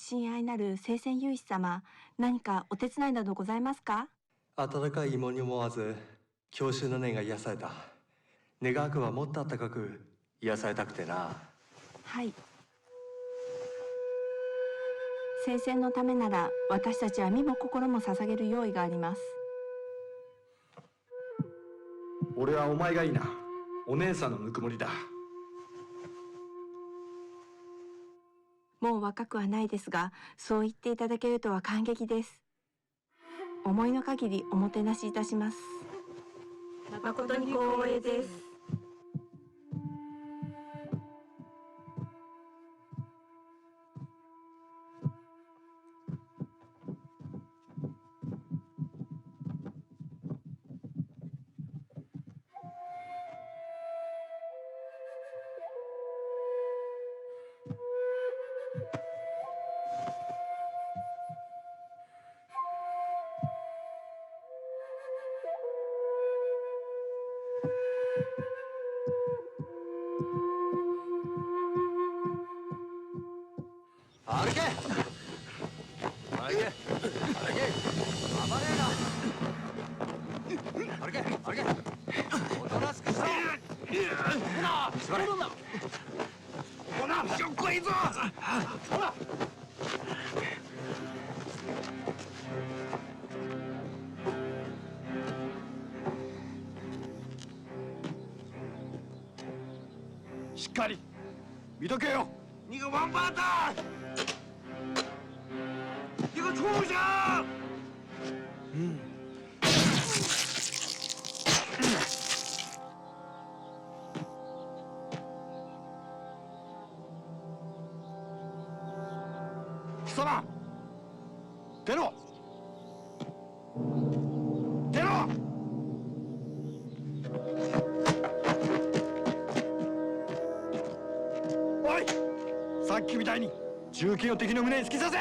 親愛なる聖戦勇士様、何かお手伝いなどございますか？温かい芋に思わず郷愁の念が癒された。願わくはもっと温かく癒されたくてな。はい。聖戦のためなら私たちは身も心も捧げる用意があります。俺はお前がいいな。お姉さんのぬくもりだ。もう若くはないですが、そう言っていただけるとは感激です。思いの限りおもてなしいたします。誠に光栄です。歩け歩け歩け暴れな。歩け歩けおとなしくしろ。ほら座れ。ほらしょっこいぞ。ほらしっかり見とけよ。你个王八蛋！你个畜生！貴様出ろ出ろ。おい、さっきみたいに銃剣を敵の胸に突き刺せ。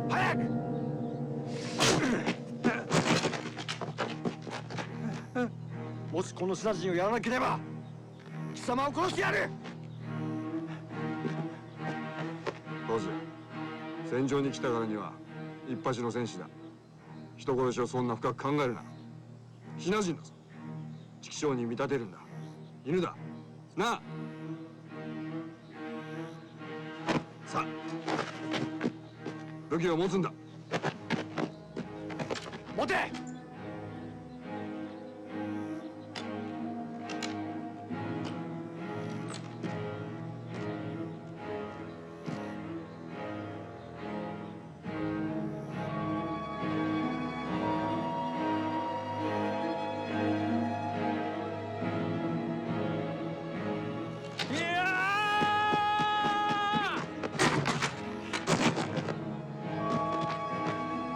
早く。もしこの品人をやらなければ貴様を殺してやる。ボス、戦場に来たからには一発の戦士だ。人殺しをそんな深く考えるな。シナ人だぞ。畜生に見立てるんだ。犬だなあ。さあ武器を持つんだ。持て。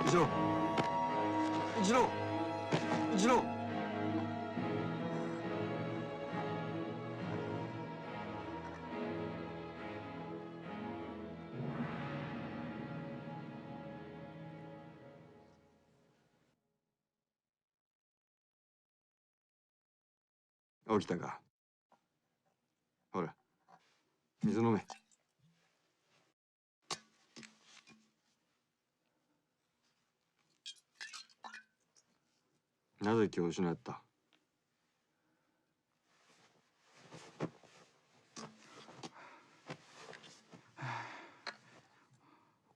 一郎一郎一郎。起きたか。ほら水飲め。なぜ今日失った。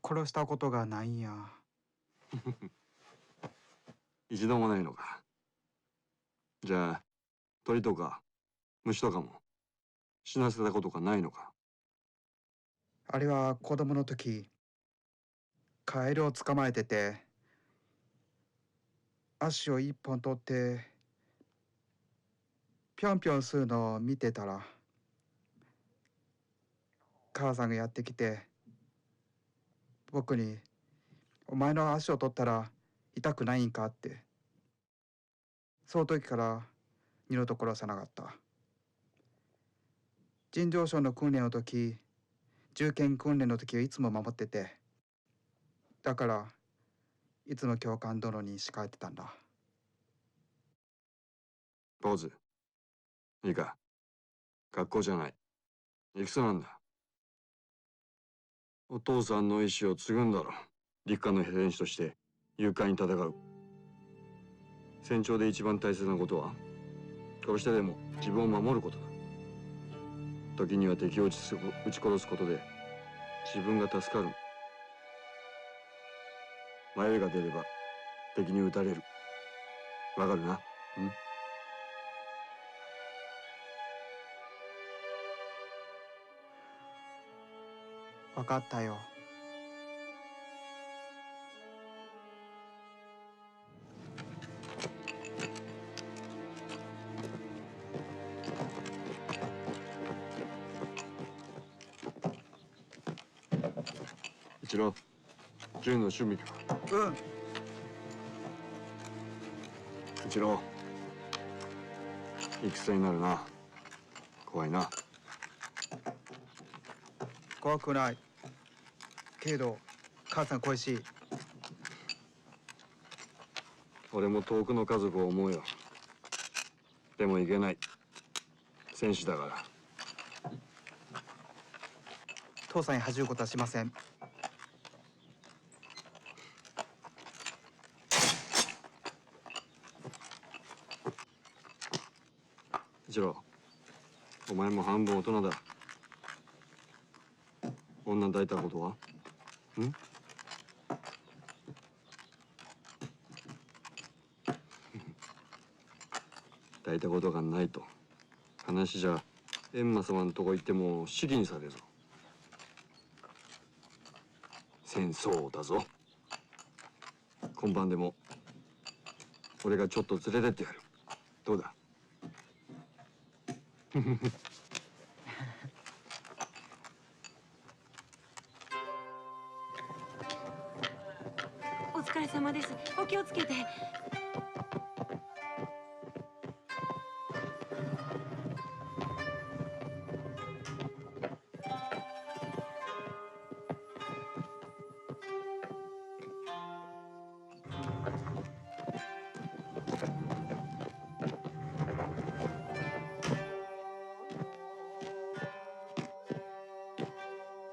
殺したことがないんや。一度もないのか。じゃあ鳥とか虫とかも死なせたことがないのか。あれは子供の時、カエルを捕まえてて、足を一本取って、ぴょんぴょんするのを見てたら、母さんがやってきて、僕に、お前の足を取ったら痛くないんかって。その時から二度と殺さなかった。尋常小の訓練の時、銃剣訓練の時はいつも守ってて、だからいつも教官殿に仕えてたんだ。坊主いいか。学校じゃない。戦なんだ。お父さんの意志を継ぐんだろ。陸艦の兵士として勇敢に戦う。戦場で一番大切なことは殺してでも自分を守ることだ。時には敵を撃ち殺すことで自分が助かる。迷いが出れば敵に撃たれる。わかるな？うん。分かったよ。一郎、銃の準備か。うん。一郎、戦になるな。怖いな。怖くない。けど母さん恋しい。俺も遠くの家族を思うよ。でもいけない。戦士だから。父さんに恥じることはしません。一郎、お前も半分大人だ。女抱いたことは？ん？抱いたことがないと話じゃ閻魔様のとこ行っても死儀にされるぞ。戦争だぞ。今晩でも俺がちょっと連れてってやる。どうだ？お疲れ様です。お気をつけて。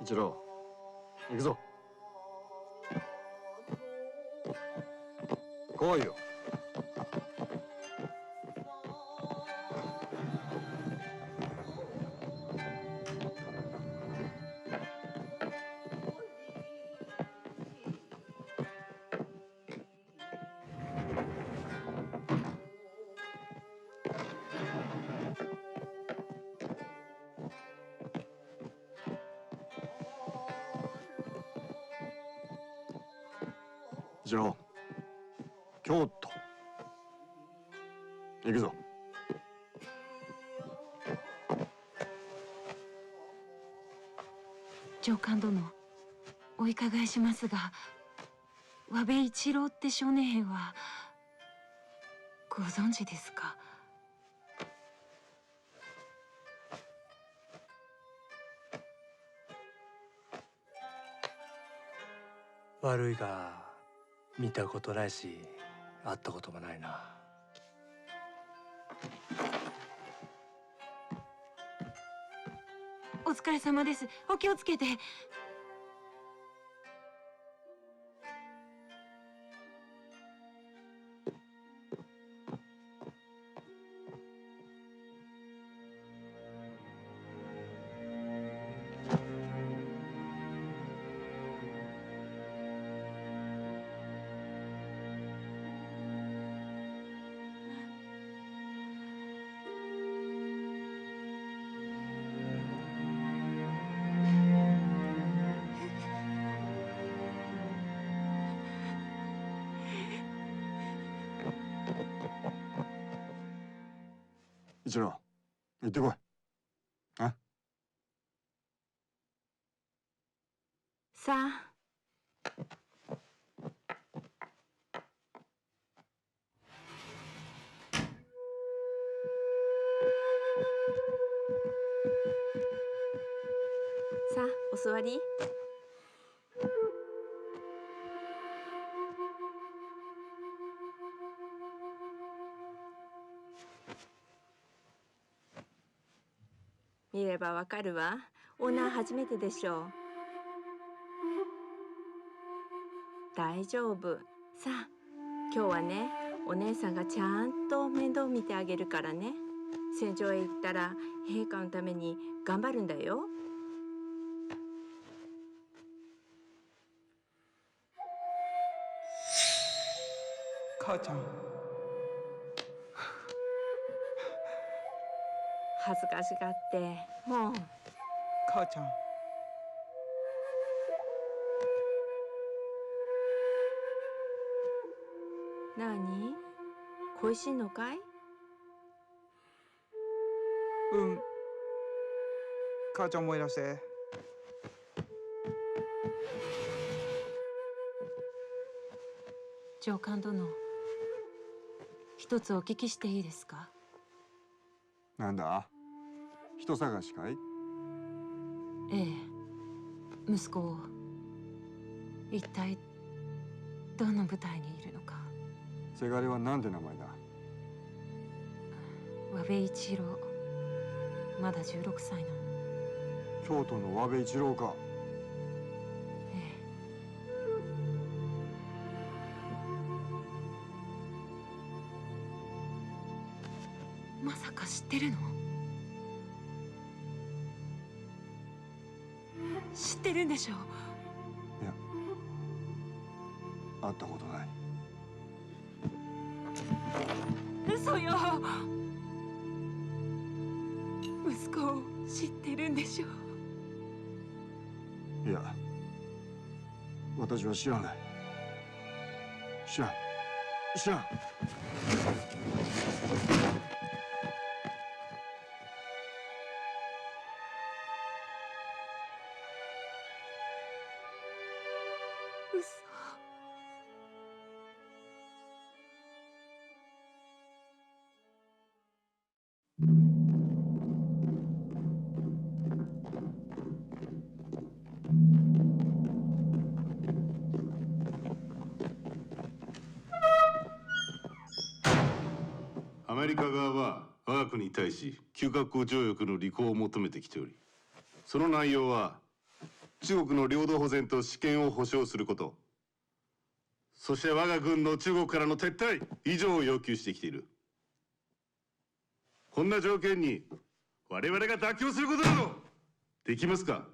一郎、行くぞ。来いよ。一郎、京都行くぞ。上官殿、お伺いしますが、和部一郎って少年兵はご存知ですか？悪いが見たことないし会ったこともないな。お疲れ様です。お気をつけて。一郎、行ってこい。あ？さあ。さあ、お座り。見ればわかるわ。オーナー初めてでしょう。大丈夫。さあ、今日はね、お姉さんがちゃんと面倒見てあげるからね。戦場へ行ったら陛下のために頑張るんだよ。母ちゃん、恥ずかしがってもう。母ちゃん、何？恋しいのかい？母ちゃん思い出して。上官殿、一つお聞きしていいですか？なんだ、人探しかい？ええ、息子を一体どの部隊にいるのか。せがれはなんて名前だ？和部一郎、まだ16歳なの。京都の和部一郎か。ええ。まさか知ってるの？知ってるんでしょう？いや、会ったことない。嘘よ。息子を知ってるんでしょう？いや、私は知らない。知らん。嘘。アメリカ側は我が国に対し旧格好条約の履行を求めてきており、その内容は中国の領土保全と主権を保障すること、そして我が軍の中国からの撤退以上を要求してきている。こんな条件に我々が妥協することなどできますか？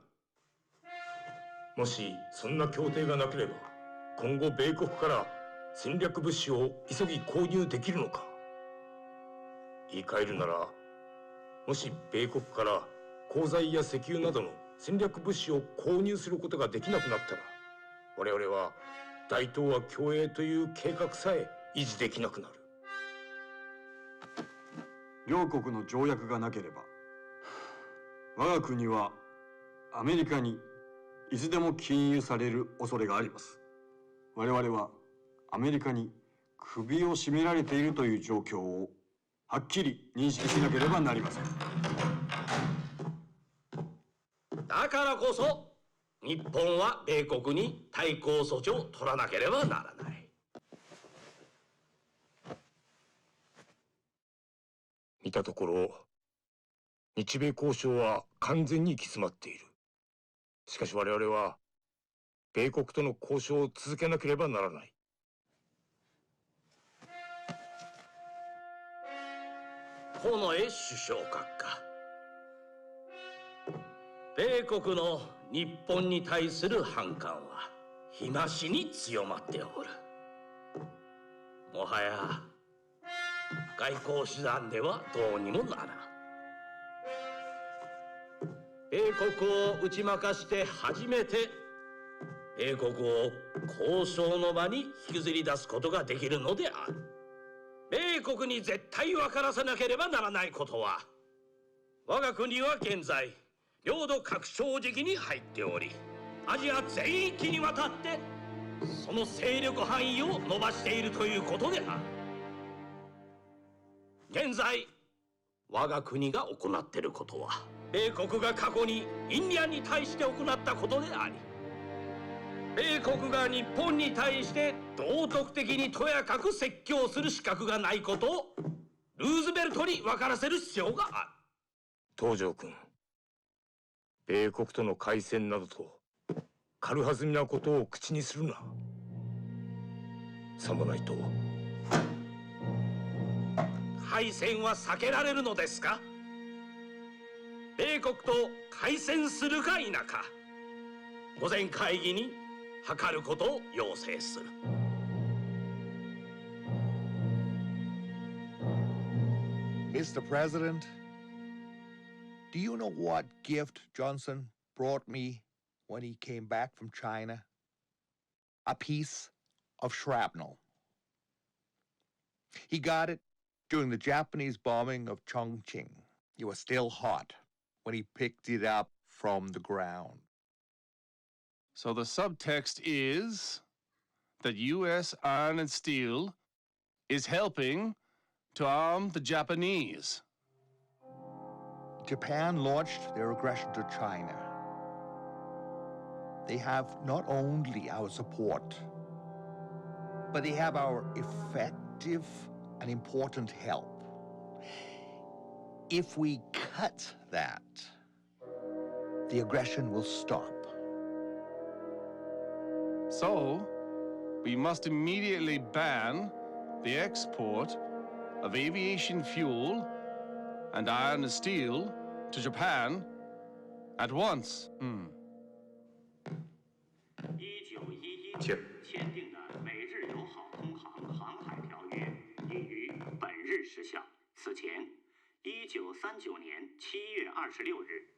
もしそんな協定がなければ、今後米国から戦略物資を急ぎ購入できるのか。言い換えるなら、もし米国から鋼材や石油などの戦略物資を購入することができなくなったら、我々は大東亜共栄という計画さえ維持できなくなる。両国の条約がなければ、我が国はアメリカにいつでも禁輸される恐れがあります。我々はアメリカに首を絞められているという状況をはっきり認識しなければなりません。だからこそ日本は米国に対抗措置を取らなければならない。見たところ、日米交渉は完全に行き詰まっている。しかし我々は米国との交渉を続けなければならない。近衛首相閣下、米国の日本に対する反感は日増しに強まっておる。もはや外交手段ではどうにもならん。米国を打ち負かして初めて米国を交渉の場に引きずり出すことができるのである。米国に絶対分からせなければならないことは、我が国は現在領土拡張時期に入っており、アジア全域にわたってその勢力範囲を伸ばしているということである。現在我が国が行っていることは、米国が過去にインディアンに対して行ったことであり、米国が日本に対して道徳的にとやかく説教する資格がないことをルーズベルトに分からせる必要がある。東条君、米国との開戦などと軽はずみなことを口にするな。さもないと開戦は避けられるのですか？米国と開戦するか否か、御前会議に諮ることを要請する。Mr. President, do you know what gift Johnson brought me when he came back from China? A piece of shrapnel. He got it during the Japanese bombing of Chongqing. It was still hot when he picked it up from the ground. So the subtext is that U.S. Iron and Steel is helping to arm the Japanese. Japan launched their aggression to China. They have not only our support, but they have our effective and important help. If we cut that, the aggression will stop. So, we must immediately ban the export of aviation fuel and iron and steel to Japan at once. 请签订的美日友好通航航海条约已于本日失效。此前，1939年7月26日，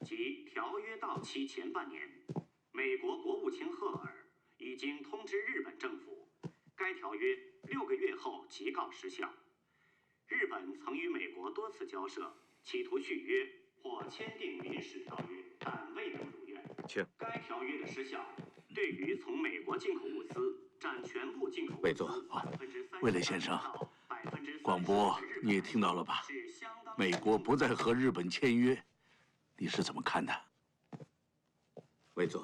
即条约到期前半年，美国国务卿赫尔已经通知日本政府，该条约6个月后即告失效。日本曾与美国多次交涉，企图续约或签订临时条约，但未能如愿。请该条约的失效，对于从美国进口物资占全部进口物资魏总，魏磊先生，广播你也听到了吧？美国不再和日本签约，你是怎么看的？魏总，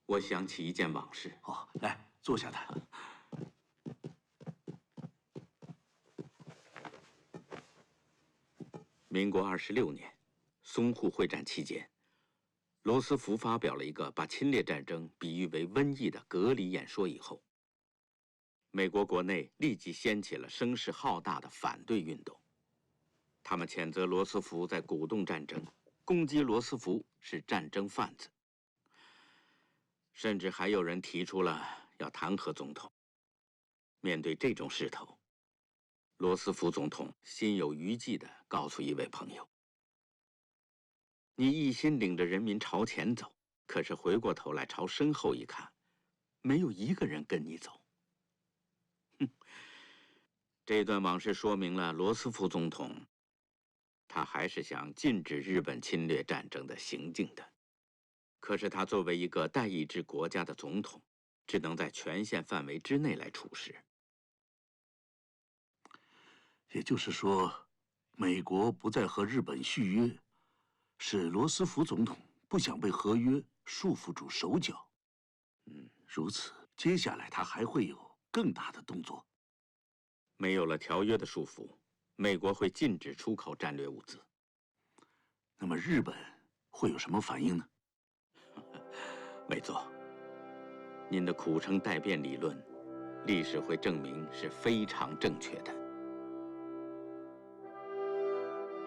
我想起一件往事。哦，来坐下谈。民国26年，淞沪会战期间，罗斯福发表了一个把侵略战争比喻为瘟疫的隔离演说以后，美国国内立即掀起了声势浩大的反对运动。他们谴责罗斯福在鼓动战争，攻击罗斯福是战争贩子，甚至还有人提出了要弹劾总统。面对这种势头，罗斯福总统心有余悸地告诉一位朋友：“你一心领着人民朝前走，可是回过头来朝身后一看，没有一个人跟你走。”哼，这段往事说明了罗斯福总统，他还是想禁止日本侵略战争的行径的。可是他作为一个代议制国家的总统，只能在权限范围之内来处事。也就是说，美国不再和日本续约，是罗斯福总统不想被合约束缚住手脚。如此，接下来他还会有更大的动作。没有了条约的束缚，美国会禁止出口战略物资。那么日本会有什么反应呢？魏总，您的苦撑待变理论，历史会证明是非常正确的。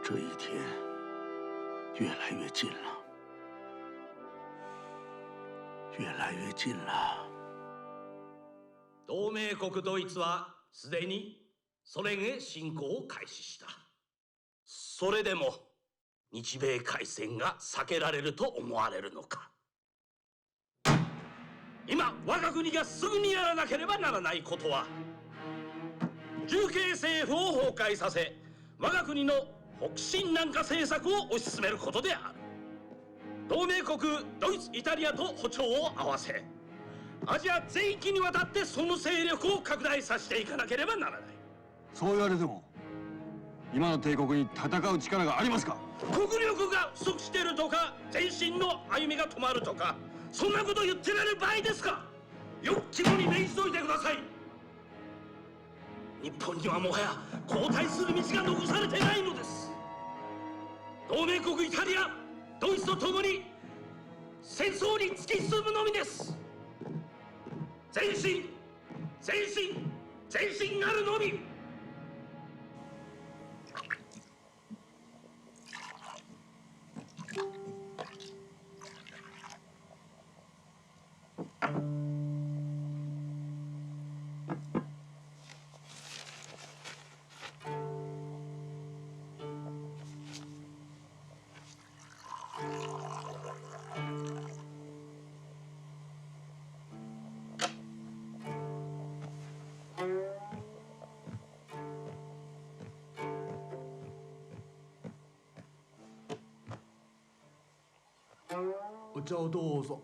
这一天越来越近了，越来越近了。同盟国ドイツはすでにソ連へ侵攻を開始した。それでも日米開戦が避けられると思われるのか。今我が国がすぐにやらなければならないことは、重慶政府を崩壊させ、我が国の北進南下政策を推し進めることである。同盟国ドイツ、イタリアと歩調を合わせ、アジア全域にわたってその勢力を拡大させていかなければならない。そう言われても今の帝国に戦う力がありますか？国力が不足しているとか、前進の歩みが止まるとか、そんなこと言ってられる場合ですか？よく肝に銘じておいてください。日本にはもはや後退する道が残されていないのです。同盟国イタリア、ドイツスと共に戦争に突き進むのみです。前進前進前進なるのみ。お茶をどうぞ。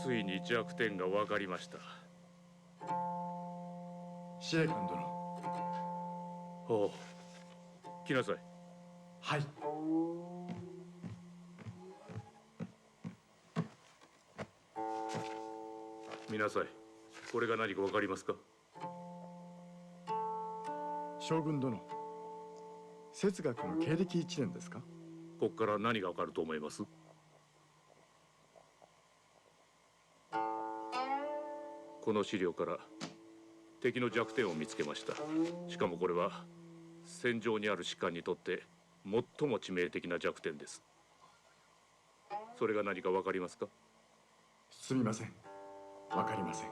ついに弱点が分かりました。司令官殿。おう、来なさい。はい。見なさい。これが何か分かりますか？将軍殿、哲学の経歴1年ですか？ここから何が分かると思います？この資料から敵の弱点を見つけました。しかもこれは戦場にある士官にとって最も致命的な弱点です。それが何か分かりますか？すみません、わかりません。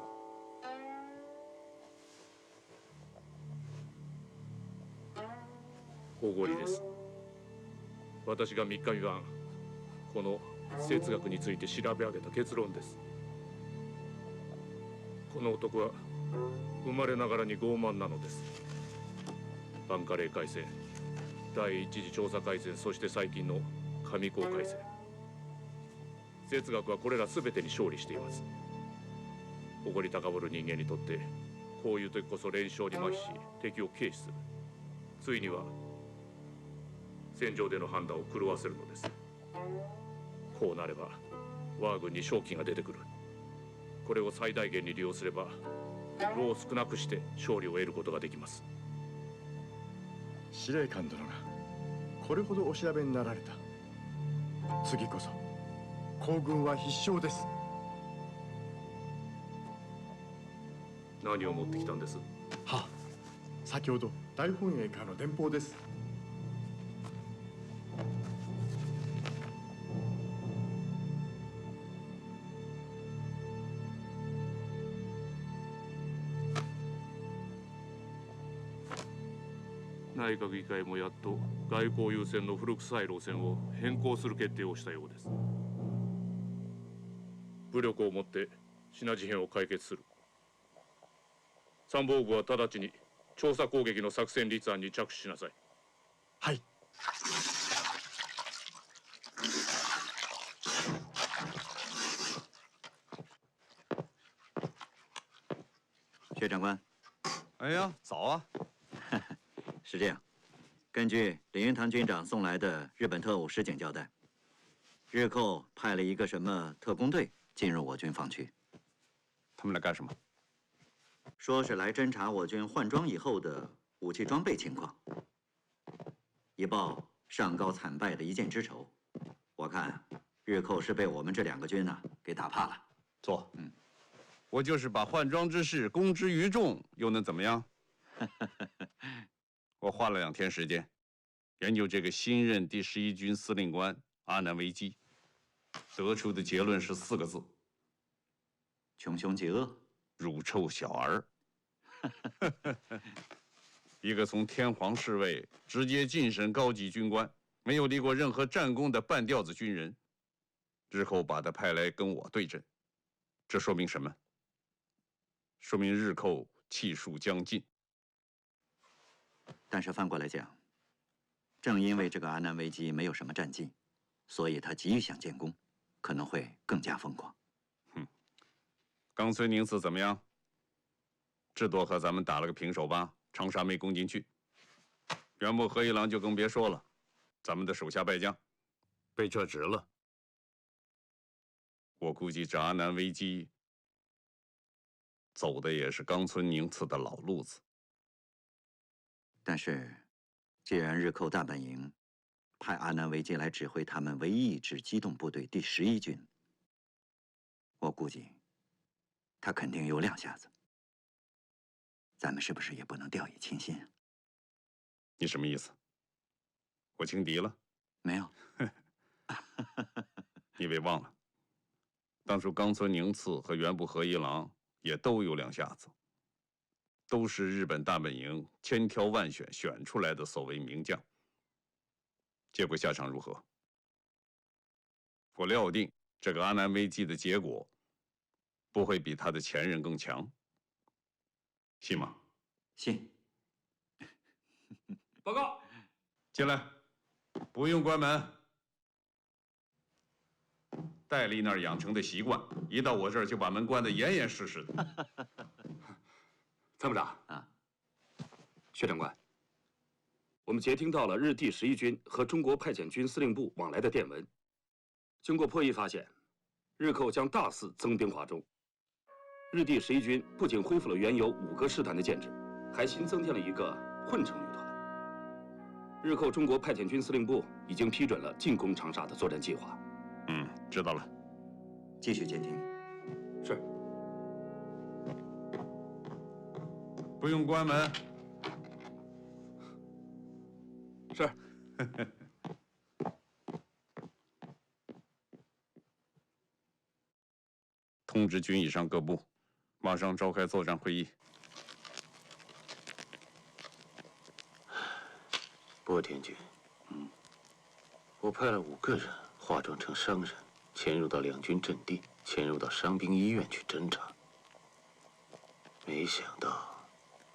おごりです。私が3日3晩この哲学について調べ上げた結論です。この男は生まれながらに傲慢なのです。バンカレー海戦、第一次調査海戦、そして最近の上高海戦、哲学はこれら全てに勝利しています。誇り高ぶる人間にとってこういう時こそ連勝に麻痺し敵を軽視する。ついには戦場での判断を狂わせるのです。こうなれば我が軍に勝機が出てくる。これを最大限に利用すれば労を少なくして勝利を得ることができます。司令官殿がこれほどお調べになられた。次こそ皇軍は必勝です。何を持ってきたんです？は、先ほど大本営からの電報です。内閣議会もやっと外交優先の古臭い路線を変更する決定をしたようです。武力をもって品事変を解決する。参謀部は直ちに調査攻撃の作戦立案に着手しなさい。はい。薛长官。哎呀，早啊！是这样，根据林云堂军长送来的日本特务实景交代，日寇派了一个什么特工队进入我军防区。他们来干什么？说是来侦查我军换装以后的武器装备情况，以报上高惨败的一箭之仇。我看日寇是被我们这2个军给打怕了。错，我就是把换装之事公之于众，又能怎么样？我花了2天时间，研究这个新任第11军司令官阿南惟基，得出的结论是4个字：穷凶极恶，乳臭小儿。一个从天皇侍卫直接晋升高级军官，没有立过任何战功的半吊子军人，日后把他派来跟我对阵，这说明什么？说明日寇气数将尽。但是反过来讲，正因为这个阿南惟基没有什么战绩，所以他急于想建功，可能会更加疯狂。冈村宁次怎么样？智多和咱们打了个平手吧，长沙没攻进去。原木和一郎就更别说了，咱们的手下败将，被撤职了。我估计这阿南危机走的也是冈村宁次的老路子。但是，既然日寇大本营派阿南惟基来指挥他们唯一一支机动部队第11军，我估计他肯定有两下子。咱们是不是也不能掉以轻心啊？你什么意思？我轻敌了？没有。你别忘了，当初冈村宁次和原部和一郎也都有两下子，都是日本大本营千挑万选选出来的所谓名将。结果下场如何？我料定这个阿南危机的结果不会比他的前任更强，信吗？信。报告。进来，不用关门。戴笠那儿养成的习惯，一到我这儿就把门关得严严实实的。参谋长啊，薛长官，我们接听到了日第11军和中国派遣军司令部往来的电文。经过破译发现，日寇将大肆增兵华中。日第11军不仅恢复了原有5个师团的建制，还新增添了一个混成旅团。日寇中国派遣军司令部已经批准了进攻长沙的作战计划。知道了。继续监听。是。不用关门。是。通知军以上各部，马上召开作战会议。波田君，我派了5个人化妆成商人，潜入到两军阵地，潜入到伤兵医院去侦查。没想到，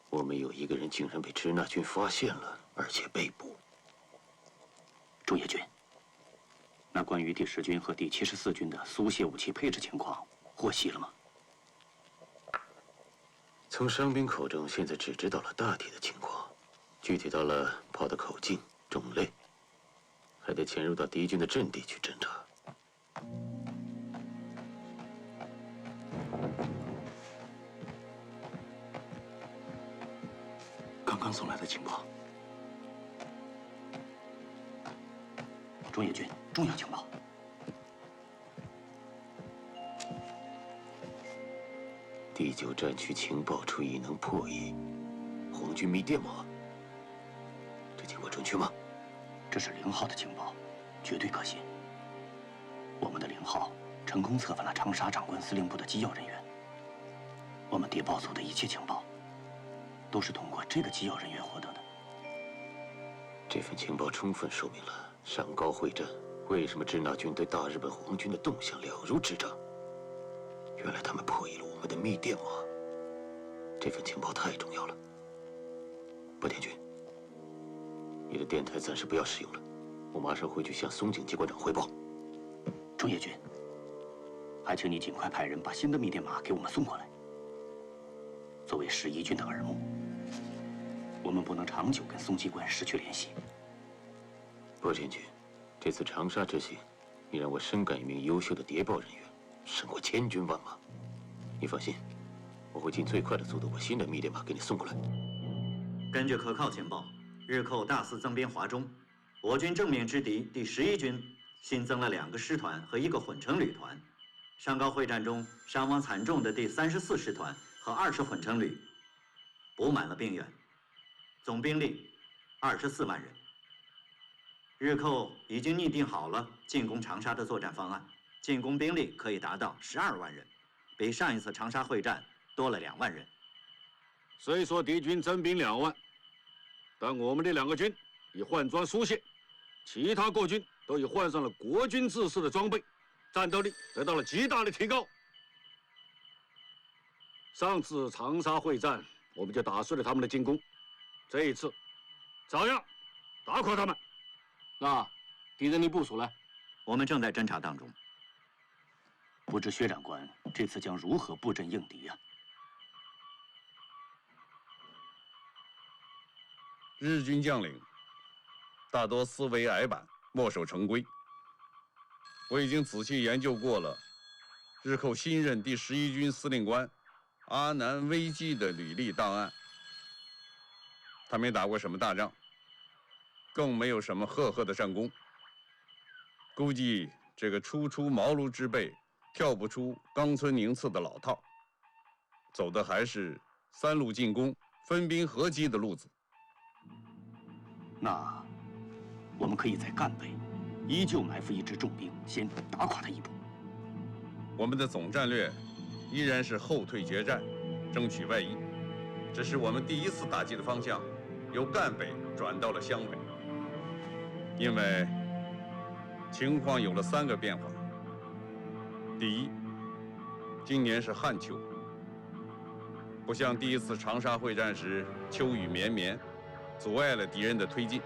我们有1个人竟然被支那军发现了，而且被捕。中野君，那关于第10军和第74军的苏械武器配置情况，获悉了吗？从伤兵口中，现在只知道了大体的情况，具体到了炮的口径、种类，还得潜入到敌军的阵地去侦查。刚刚送来的情报，中野军重要情报。第9战区情报处已能破译皇军密电码，这情报准确吗？这是0号的情报，绝对可信。我们的0号成功策反了长沙长官司令部的机要人员。我们谍报组的一切情报，都是通过这个机要人员获得的。这份情报充分说明了上高会战为什么支那军对大日本皇军的动向了如指掌。原来他们破译了我们的密电码，这份情报太重要了。波田君，你的电台暂时不要使用了，我马上回去向松井机关长汇报。中野君，还请你尽快派人把新的密电码给我们送过来。作为11军的耳目，我们不能长久跟松机关失去联系。波田君，这次长沙之行，你让我深感一名优秀的谍报人员胜过千军万马。你放心，我会尽最快的速度把新的密电码给你送过来。根据可靠情报，日寇大肆增兵华中，我军正面之敌第11军新增了2个师团和1个混成旅团。上高会战中伤亡惨重的第34师团和20混成旅补满了兵员，总兵力24万人。日寇已经拟定好了进攻长沙的作战方案，进攻兵力可以达到12万人，比上一次长沙会战多了2万人。虽说敌军增兵2万，但我们这2个军已换装苏械，其他国军都已换上了国军制式的装备，战斗力得到了极大的提高。上次长沙会战，我们就打碎了他们的进攻，这一次照样打垮他们。那敌人的部署呢？我们正在侦查当中。不知薛长官这次将如何布阵应敌呀？日军将领大多思维矮板，墨守成规，我已经仔细研究过了日寇新任第11军司令官阿南危机的履历档案。他没打过什么大仗，更没有什么赫赫的战功。估计这个初出茅庐之辈跳不出冈村宁次的老套，走的还是3路进攻、分兵合击的路子。那我们可以在赣北依旧埋伏一支重兵，先打垮他一部。我们的总战略依然是后退决战，争取外夷，只是我们第一次打击的方向由赣北转到了湘北，因为情况有了3个变化。第一，今年是旱秋，不像第一次长沙会战时秋雨绵绵，阻碍了敌人的推进。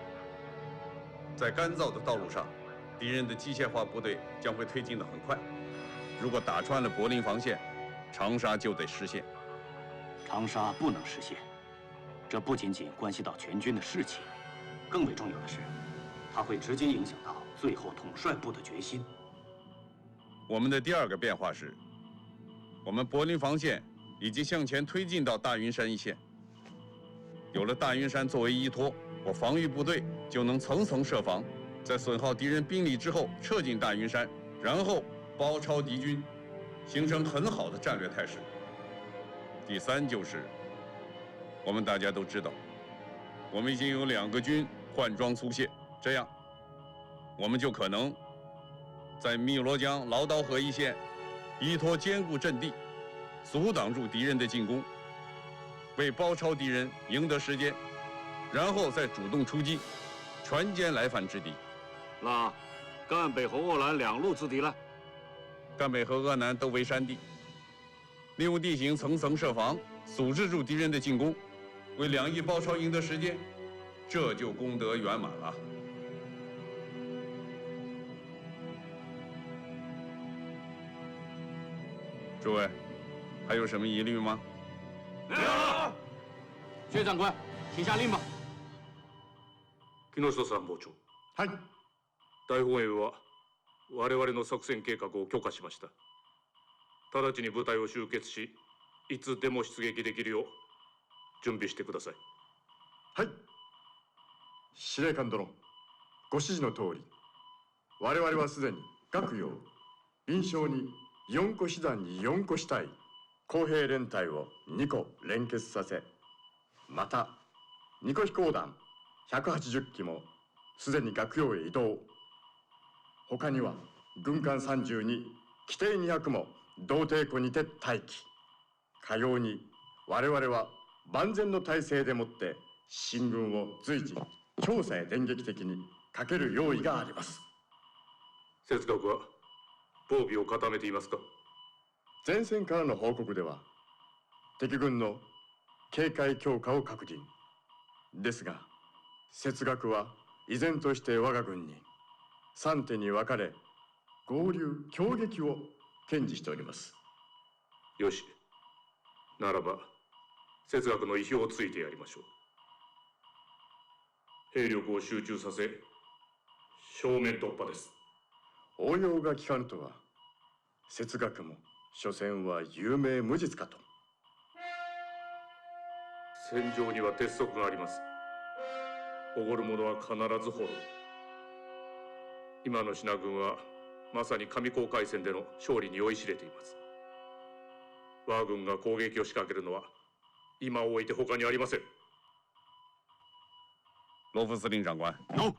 在干燥的道路上，敌人的机械化部队将会推进得很快。如果打穿了柏林防线，长沙就得失陷。长沙不能失陷，这不仅仅关系到全军的士气，更为重要的是，它会直接影响到最后统帅部的决心。我们的第2个变化是，我们柏林防线已经向前推进到大云山一线。有了大云山作为依托，我防御部队就能层层设防，在损耗敌人兵力之后撤进大云山，然后包抄敌军，形成很好的战略态势。第3就是，我们大家都知道，我们已经有2个军换装粗械，这样，我们就可能在汨罗江劳刀河一线依托坚固阵地，阻挡住敌人的进攻，为包抄敌人赢得时间，然后再主动出击，船坚来犯之敌。那赣北和鄂兰2路之敌呢？赣北和鄂南都为山地，利用地形层层设防，阻滞住敌人的进攻，为2翼包抄赢得时间，这就功德圆满了。诸位，还有什么疑虑吗？没有。薛长官，请下令吧。木下参謀長。はい。大本営は我々の作戦計画を許可しました。直ちに部隊を集結し、いつでも出撃できるよう準備してください。はい。司令官殿、ご指示の通り、我々はすでに各陽、臨床に4個師団に4個師隊、工兵連隊を2個連結させ、また2個飛行団180機もすでに学陽へ移動。他には軍艦30に機艇200も同艇湖にて待機。かように我々は万全の態勢でもって進軍を随時調査へ電撃的にかける用意があります。節学は防備を固めていますか？前線からの報告では敵軍の警戒強化を確認ですが、節学は依然として我が軍に3手に分かれ合流協撃を堅持しております。よし、ならば節学の意表をついてやりましょう。兵力を集中させ正面突破です。応用が効かぬとは、節学も所詮は有名無実かと。戦場には鉄則があります。おごる者は必ず滅ぶ。今の信軍はまさに上高海戦での勝利に酔いしれています。我が軍が攻撃を仕掛けるのは今を置いて他にありません。罗夫司令长官，有。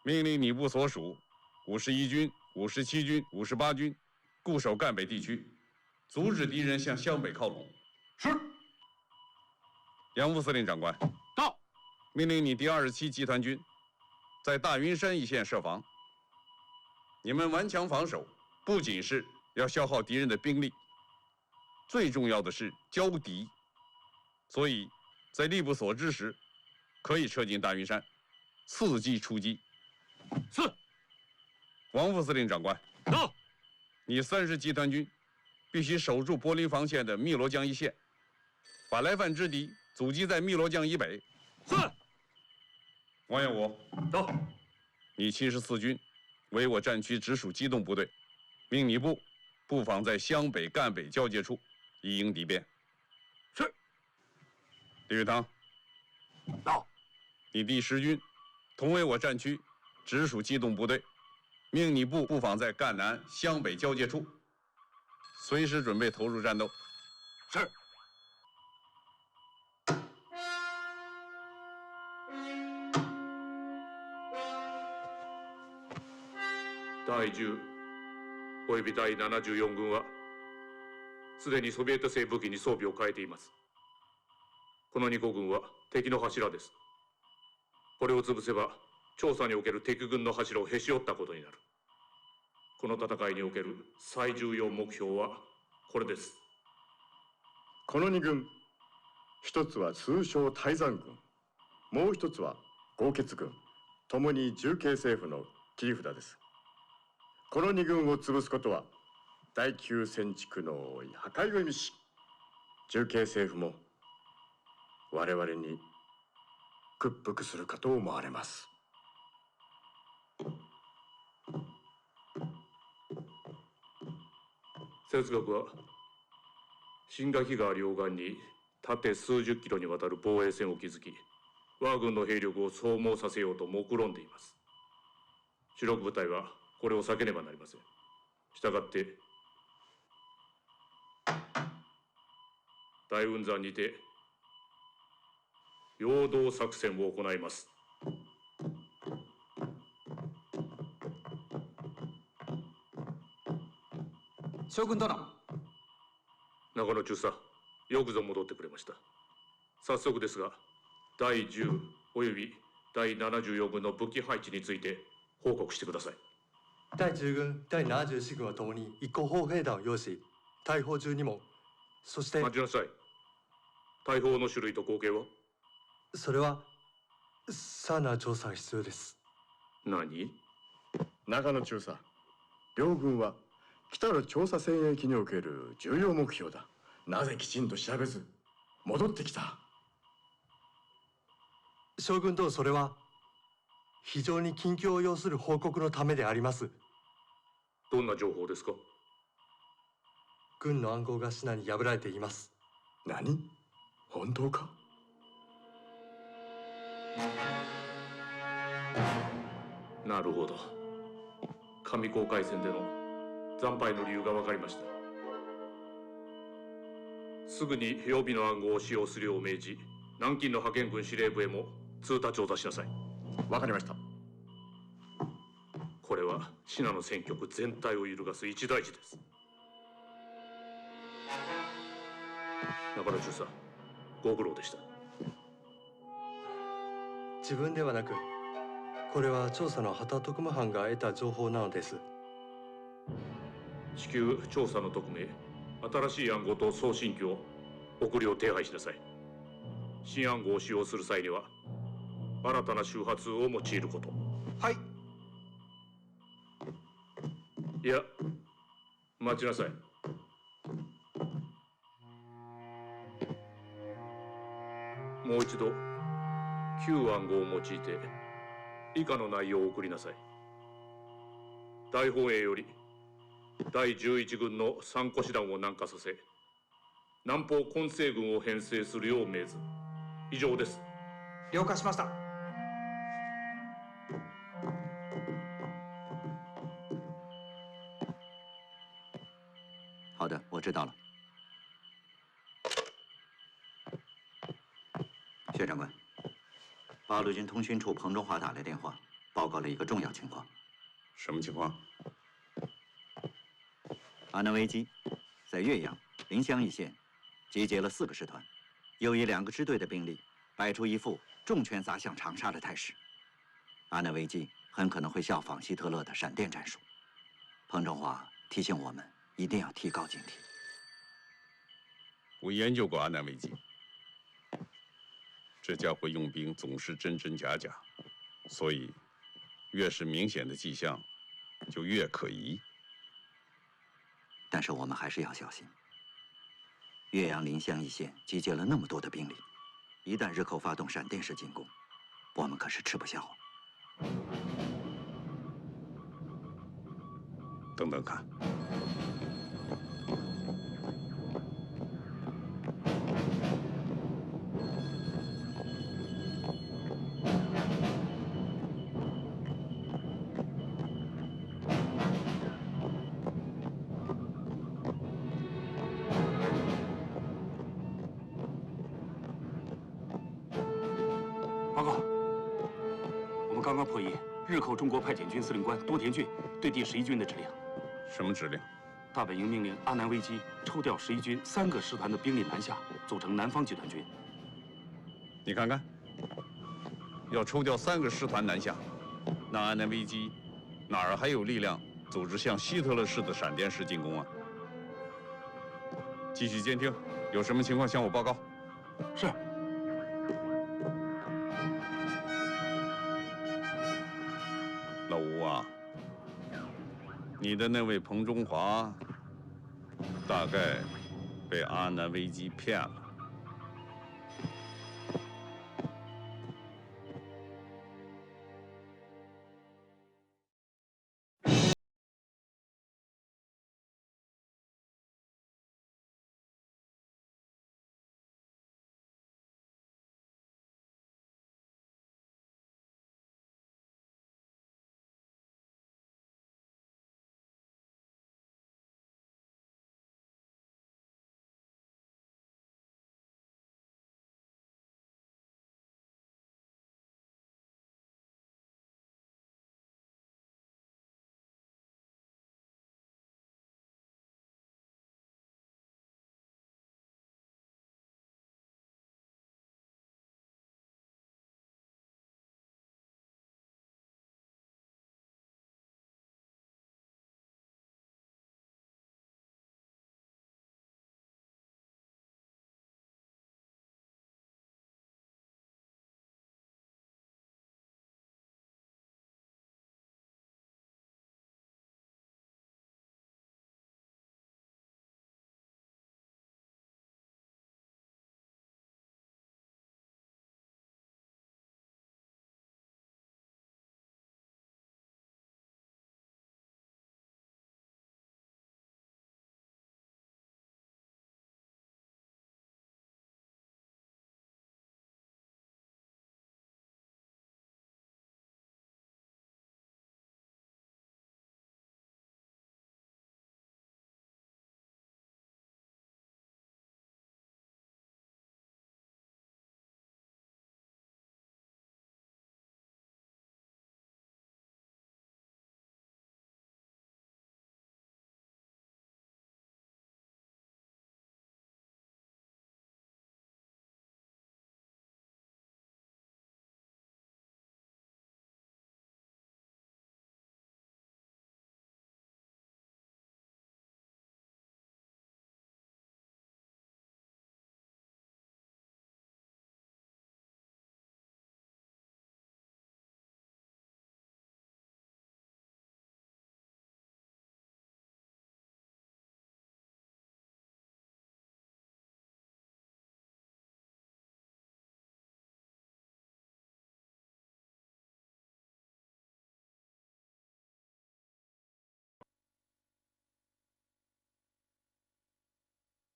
命令你部所属51军、57军、58军固守赣北地区，阻止敌人向湘北靠拢。是。杨副司令长官，到。命令你第27集团军在大云山一线设防。你们顽强防守，不仅是要消耗敌人的兵力，最重要的是交敌。所以，在力不所至时，可以撤进大云山，伺机出击。是。王副司令长官，到。你30集团军必须守住柏林防线的汨罗江一线，把来犯之敌阻击在汨罗江以北。是。王彦武，到。你74军为我战区直属机动部队，命你部布防在湘北赣北交界处，以迎敌变。是。李玉堂，到。你第10军同为我战区直属机动部队，命你部布防在赣南湘北交界处，随时准备投入战斗。是。第10および第74軍はすでにソビエト製武器に装備を変えています。この2個軍は敵の柱です。これを潰せば調査における敵軍の柱をへし折ったことになる。この戦いにおける最重要目標はこれです。この2軍、一つは通称泰山軍、もう一つは豪傑軍、ともに重慶政府の切り札です。この2軍を潰すことは第9戦地区の破壊を意味し、重慶政府も我々に屈服するかと思われます。哲学は新垣川両岸に縦数十キロにわたる防衛線を築き、我が軍の兵力を消耗させようと目論んでいます。主力部隊はこれを避けねばなりません。したがって大雲山にて陽動作戦を行います。将軍殿。中野中佐、よくぞ戻ってくれました。早速ですが、第10および第74軍の武器配置について報告してください。第10軍、第74軍はともに一個砲兵団を擁し、大砲12門、そして。待ちなさい。大砲の種類と口径は？それはさらなる調査が必要です。何？中野中佐、両軍は来たる調査戦役における重要目標だ。なぜきちんと調べず戻ってきた？将軍殿、それは非常に緊急を要する報告のためであります。どんな情報ですか？軍の暗号がシナに破られています。何？本当か？なるほど。上高海戦での惨敗の理由が分かりました。すぐに予備の暗号を使用するよう命じ、南京の派遣軍司令部へも通達を出しなさい。わかりました。これは信濃戦局全体を揺るがす一大事です。中野中佐、ご苦労でした。自分ではなく、これは調査の旗特務班が得た情報なのです。至急調査の特命、新しい暗号と送信機を送りを手配しなさい。新暗号を使用する際には新たな周波数を用いること。はい。いや、待ちなさい。もう一度旧暗号を用いて以下の内容を送りなさい。大本営より第11軍の3個師団を南下させ、南方混成軍を編成するよう命ず。以上です。了解しました。好的，我知道了。薛长官，八路军通讯处彭中华打来电话，报告了一个重要情况。什么情况？阿南危机在岳阳、临湘一线集结了4个师团，又以2个支队的兵力，摆出一副重拳砸向长沙的态势。阿南危机很可能会效仿希特勒的闪电战术。彭中华提醒我们一定要提高警惕。我研究过阿南危机，这家伙用兵总是真真假假，所以越是明显的迹象，就越可疑。但是我们还是要小心。岳阳、临湘一线集结了那么多的兵力，一旦日寇发动闪电式进攻，我们可是吃不消。等等看。报告，我们刚刚破译日寇中国派遣军司令官多田骏对第11军的指令。什么指令？大本营命令阿南危机抽调11军3个师团的兵力南下，组成南方集团军。你看看，要抽调3个师团南下，那阿南危机哪儿还有力量组织像希特勒式的闪电式进攻啊？继续监听，有什么情况向我报告。是。老吴啊，你的那位彭中华大概被阿南危机骗了。